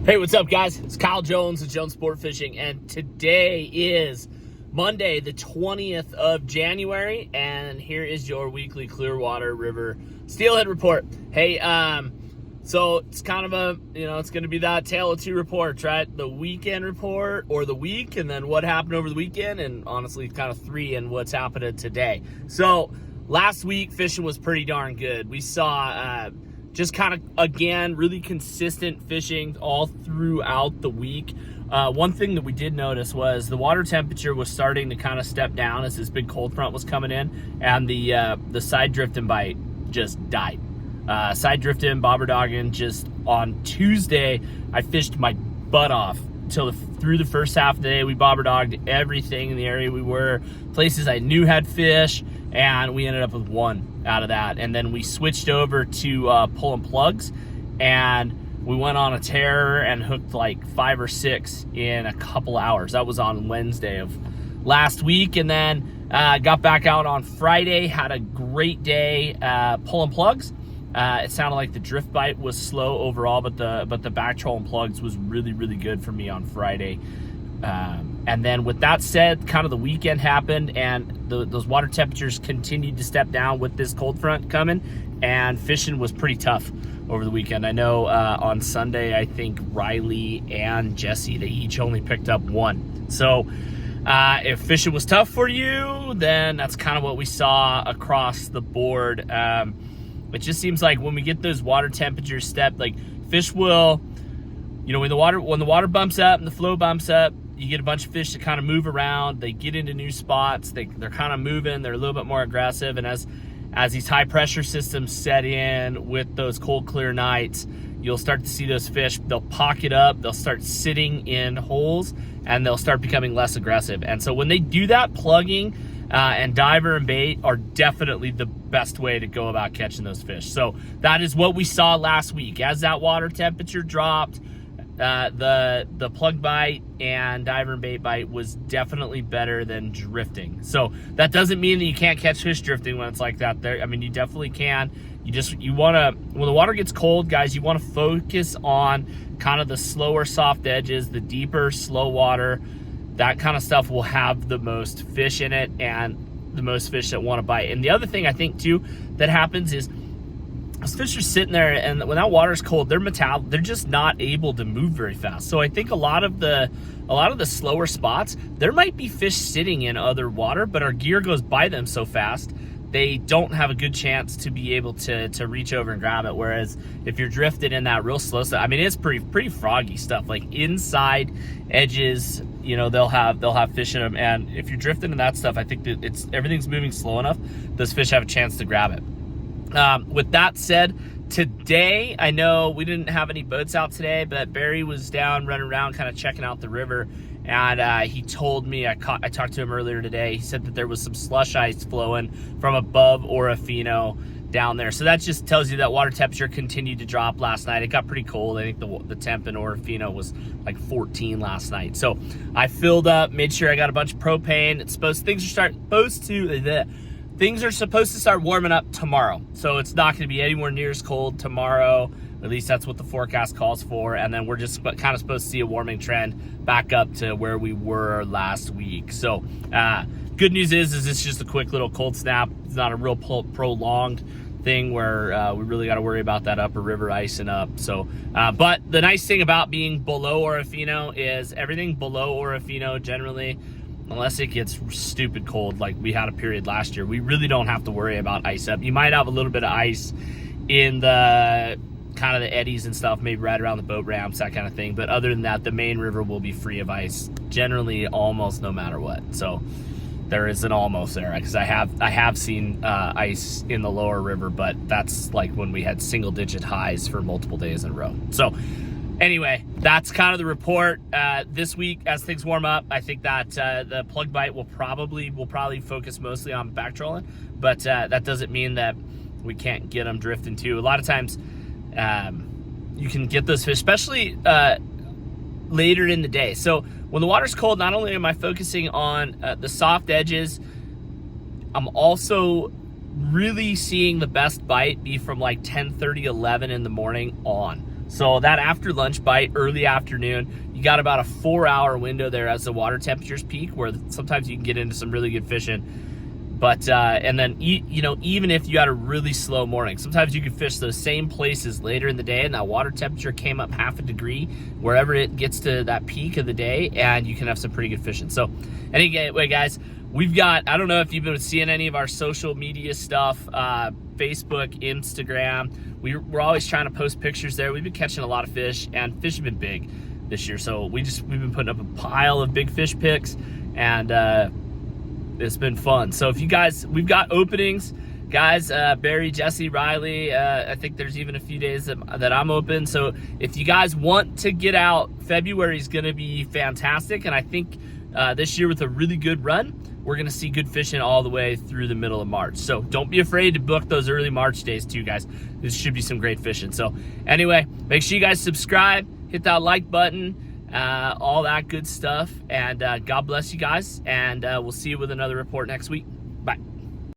Hey, what's up, guys? It's Kyle Jones of Jones Sport Fishing, and today is Monday, the 20th of January, and here is your weekly Clearwater River Steelhead report. Hey, so it's kind of a, it's going to be that tale of two reports, right? The weekend report or the week, and then what happened over the weekend, and honestly, kind of three and what's happening today. So last week, fishing was pretty darn good. We saw just kind of, again, really consistent fishing all throughout the week. One thing that we did notice was the water temperature was starting to kind of step down as this big cold front was coming in, and the side drift and bite just died. Side drifting, bobber dogging, just on Tuesday, I fished my butt off through the first half of the day. We bobber dogged everything in the area we were, places I knew had fish, and we ended up with one out of that. And then we switched over to pulling plugs, and we went on a tear and hooked like 5 or 6 in a couple hours. That was on Wednesday of last week. And then got back out on Friday, had a great day pulling plugs. It sounded like the drift bite was slow overall, but the back trolling plugs was really, really good for me on Friday. And then with that said, kind of the weekend happened, and those water temperatures continued to step down with this cold front coming, and fishing was pretty tough over the weekend. I know on Sunday, I think Riley and Jesse, they each only picked up 1. So if fishing was tough for you, then that's kind of what we saw across the board. It just seems like when we get those water temperatures step, like fish will, when the water bumps up and the flow bumps up, you get a bunch of fish that kind of move around. They get into new spots. They're kind of moving. They're a little bit more aggressive. And as these high pressure systems set in with those cold, clear nights, you'll start to see those fish. They'll pocket up. They'll start sitting in holes, and they'll start becoming less aggressive. And so when they do that, plugging and diver and bait are definitely the best way to go about catching those fish. So that is what we saw last week. As that water temperature dropped, the plug bite and diver and bait bite was definitely better than drifting. So that doesn't mean that you can't catch fish drifting when it's like that. You definitely can. You want to, when the water gets cold, guys, you want to focus on kind of the slower soft edges, the deeper slow water. That kind of stuff will have the most fish in it and the most fish that want to bite. And the other thing I think too that happens is those fish are sitting there, and when that water's cold, they're just not able to move very fast. So I think a lot of the slower spots, there might be fish sitting in other water, but our gear goes by them so fast, they don't have a good chance to be able to reach over and grab it. Whereas if you're drifting in that real slow stuff, it's pretty froggy stuff. Like inside edges, they'll have fish in them. And if you're drifting in that stuff, I think that everything's moving slow enough, those fish have a chance to grab it. With that said, today, I know we didn't have any boats out today, but Barry was down running around kind of checking out the river, and he told me, I talked to him earlier today, he said that there was some slush ice flowing from above Orofino down there. So that just tells you that water temperature continued to drop last night. It got pretty cold. I think the temp in Orofino was like 14 last night. So I filled up, made sure I got a bunch of propane. Things are supposed to start warming up tomorrow. So it's not going to be anywhere near as cold tomorrow. At least that's what the forecast calls for. And then we're just kind of supposed to see a warming trend back up to where we were last week. So good news is it's just a quick little cold snap. It's not a real prolonged thing where we really got to worry about that upper river icing up. So, but the nice thing about being below Orofino is everything below Orofino generally, unless it gets stupid cold like we had a period last year, we really don't have to worry about ice up. You might have a little bit of ice in the kind of the eddies and stuff, maybe right around the boat ramps, that kind of thing. But other than that, the main river will be free of ice generally almost no matter what. So there is an almost there, because I have seen ice in the lower river, but that's like when we had single digit highs for multiple days in a row. So anyway, that's kind of the report. This week, as things warm up, I think that the plug bite will probably focus mostly on back trolling, but that doesn't mean that we can't get them drifting too. A lot of times, you can get those fish, especially later in the day. So when the water's cold, not only am I focusing on the soft edges, I'm also really seeing the best bite be from like 10:30, 11 in the morning on. So that after lunch bite, early afternoon, you got about a 4-hour window there as the water temperatures peak, where sometimes you can get into some really good fishing. But and then even if you had a really slow morning, sometimes you could fish those same places later in the day, and that water temperature came up half a degree wherever it gets to that peak of the day, and you can have some pretty good fishing. So anyway, guys, we've got, I don't know if you've been seeing any of our social media stuff, Facebook, Instagram. We're always trying to post pictures there. We've been catching a lot of fish, and fish have been big this year. So we've been putting up a pile of big fish pics, and it's been fun. So if you guys, we've got openings, guys, Barry, Jesse, Riley, I think there's even a few days that I'm open. So if you guys want to get out, February is going to be fantastic. And I think this year with a really good run, we're going to see good fishing all the way through the middle of March. So don't be afraid to book those early March days too, guys. This should be some great fishing. So anyway, make sure you guys subscribe, hit that like button, all that good stuff. And God bless you guys. And we'll see you with another report next week. Bye.